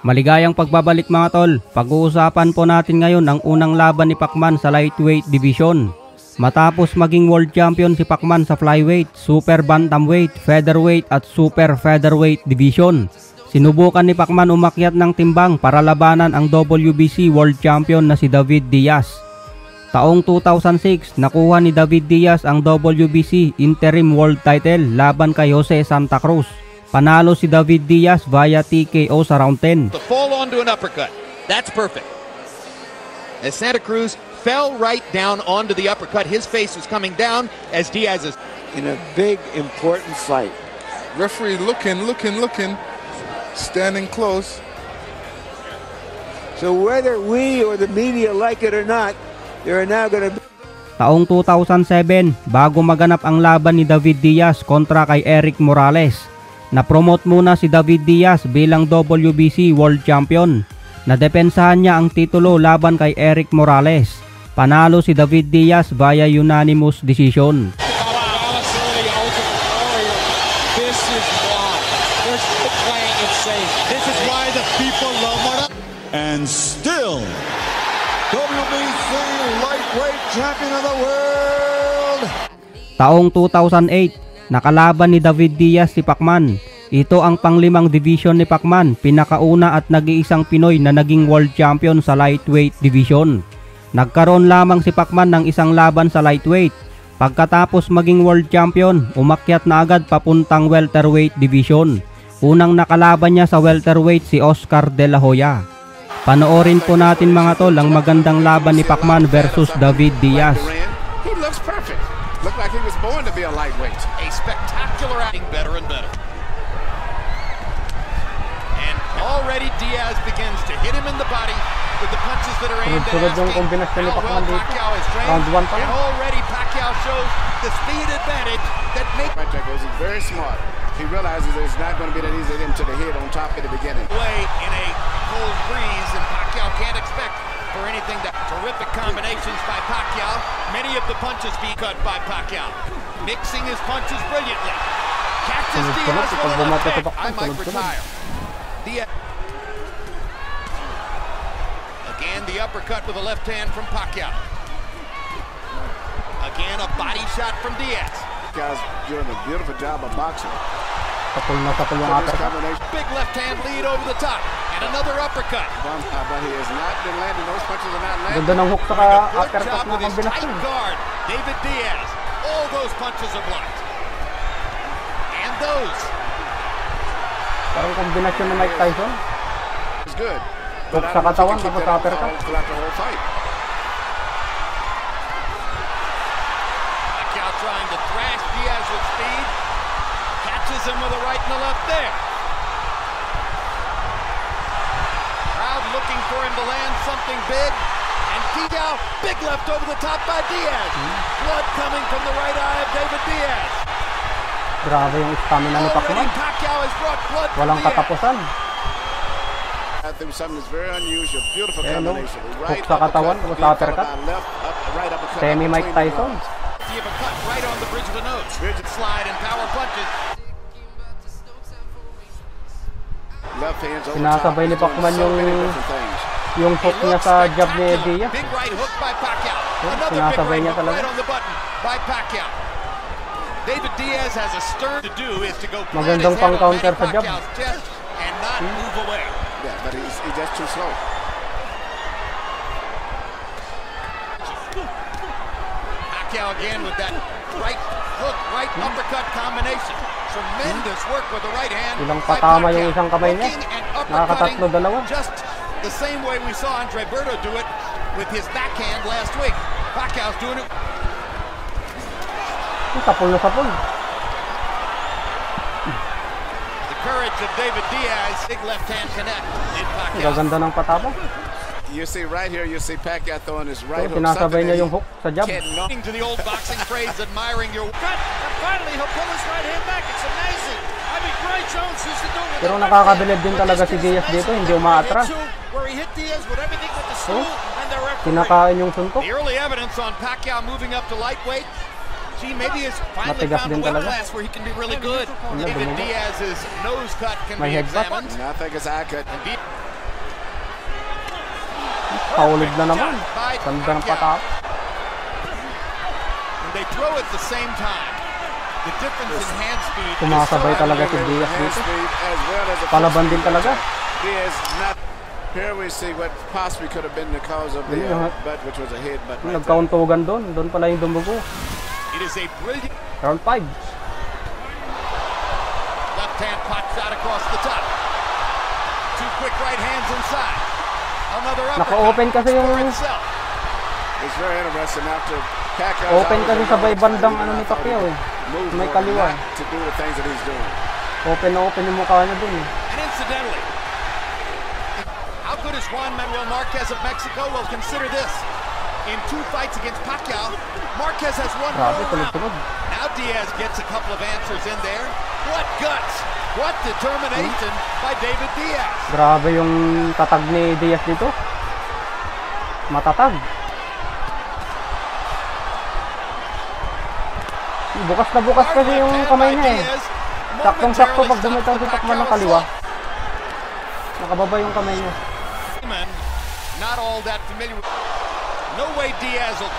Maligayang pagbabalik mga tol. Pag-uusapan po natin ngayon ang unang laban ni Pacman sa lightweight division. Matapos maging world champion si Pacman sa flyweight, super bantamweight, featherweight at super featherweight division, sinubukan ni Pacman umakyat ng timbang para labanan ang WBC world champion na si David Diaz. Taong 2006, nakuha ni David Diaz ang WBC interim world title laban kay Jose Santa Cruz. Panalo si David Diaz via TKO sa round 10. The fall onto an uppercut. That's perfect. As Santa Cruz fell right down onto the uppercut, his face was coming down as Diaz is in a big, important fight. Referee looking, standing close. So whether we or the media like it or not, there are now going to be... Taong 2007, bago maganap ang laban ni David Diaz kontra kay Eric Morales, na-promote muna si David Diaz bilang WBC World Champion. Nadepensahan niya ang titulo laban kay Eric Morales. Panalo si David Diaz via unanimous decision. And still, WBC lightweight champion of the world. Taong 2008, nakalaban ni David Diaz si Pacman. Ito ang panglimang division ni Pacman, pinakauna at nag-iisang Pinoy na naging world champion sa lightweight division. Nagkaroon lamang si Pacman ng isang laban sa lightweight. Pagkatapos maging world champion, umakyat na agad papuntang welterweight division. Unang nakalaban niya sa welterweight si Oscar De La Hoya. Panoorin po natin mga tol ang magandang laban ni Pacman versus David Diaz. He looks perfect. Looked like he was born to be a lightweight. A spectacular acting, better and better. And already Diaz begins to hit him in the body with the punches that are aimed at asking how well Pacquiao is trained. And already Pacquiao shows the speed advantage that makes... He's very smart. He realizes that it's not going to be that easy to hit him to the head on top at the beginning. Way in a cold breeze, and Pacquiao can't expect for anything. That terrific combinations by Pacquiao. Many of the punches being cut by Pacquiao. Mixing his punches brilliantly. Catches Diaz with a left hand. I might retire. Diaz. Again, the uppercut with a left hand from Pacquiao. Again, a body shot from Diaz. Pacquiao's doing a beautiful job of boxing. Big left hand lead over the top. And another uppercut. But he has not been landing. Those punches are not landing. Ganda ng hook sa uppercut na kombinasyon. Guard, David Diaz. All those punches are blocked. And those. Parang kombinasyon ng Mike Tyson. It's good. Hook sa katawan tapos uppercut. Pacquiao trying to thrash Diaz with speed. Catches him with a right and a left there. Crowd looking for him to land something big. And Pacquiao, big left over the top by Diaz. Blood coming from the right eye of David Diaz. Grabe yung stamina ni Pacman. Walang katapusan. I think something that's very unusual, beautiful combination. Hook sa katawan tapos uppercut. Semi Mike Tyson. Right on the bridge of the nose. Slide and power punches. Sinasabay ni Pacman yung hook niya sa jab ni Diaz. Big right hook by Pacquiao. Sinasabay niya talaga. Right on the button by Pacquiao. David Diaz has a stern to do is to go magandang pang counter sa jab and not move away. Yeah, but he's just too slow. Pacquiao again with that right hook, right uppercut combination. Tremendous work with the right hand. Ilang patama yung isang kamay niya. Nakakatatlo dalawa. Just the same way we saw Andre Berto do it with his backhand last week. Pacquiao's doing it. Sapul na sapul. The courage of David Diaz. Big left hand connect in Pacquiao. Gaganda ng patama. You see right here, you see Pacquiao throwing his right hook. Sinasabay niya yung hook sa jab. To the old boxing phrase, admiring your cut. And finally, he'll pull his right hand back. It's amazing. I mean, Gray Jones used to do it. Pero nakakabilib din talaga si Diaz dito, hindi umaatras. Kinakain yung suntok. The early evidence on Pacquiao moving up to lightweight. See, maybe he's finally found a weight class where he can be really good. David Diaz's nose cut can be examined. I think it's eye cut. Paulid na naman. Ganda ng patap. And they throw at the same time. The difference in hand speed. Sumasabay talaga si Diaz dito. Palaban din talaga. Diaz not. Here we see what possibly could have been the cause of the butt, which was a head butt. Nagkauntugan doon. Doon pala yung dumugo. It is a brilliant. Round 5. Left hand pops out across the top. Two quick right hands inside. Another uppercut. Naka-open kasi yung... It's very interesting after Pacquiao. Open kasi sabay bandang ano ni Pacquiao eh. May kaliwa. To do the things that he's doing. Open na open yung mukha niya doon eh. And incidentally, how good is Juan Manuel Marquez of Mexico? Well, consider this. In 2 fights against Pacquiao, Marquez has won more rounds. Now Diaz gets a couple of answers in there. What guts! What determination by David Diaz! Grabe yung tatag ni Diaz dito. Matatag. Bukas na bukas kasi yung kamay niya eh. Saktong-sakto pag dumitaw si Pacman ng kaliwa. Nakababa yung kamay niya. Not all that familiar. No way Diaz will...